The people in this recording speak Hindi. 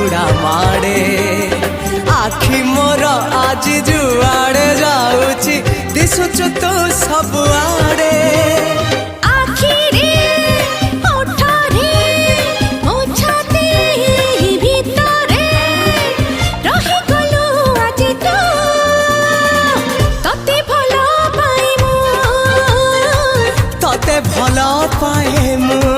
उड़ा माड़े आखि मोर आज जुआड़े जाऊची दिशुचु तू सबुआड़े भल पाए मु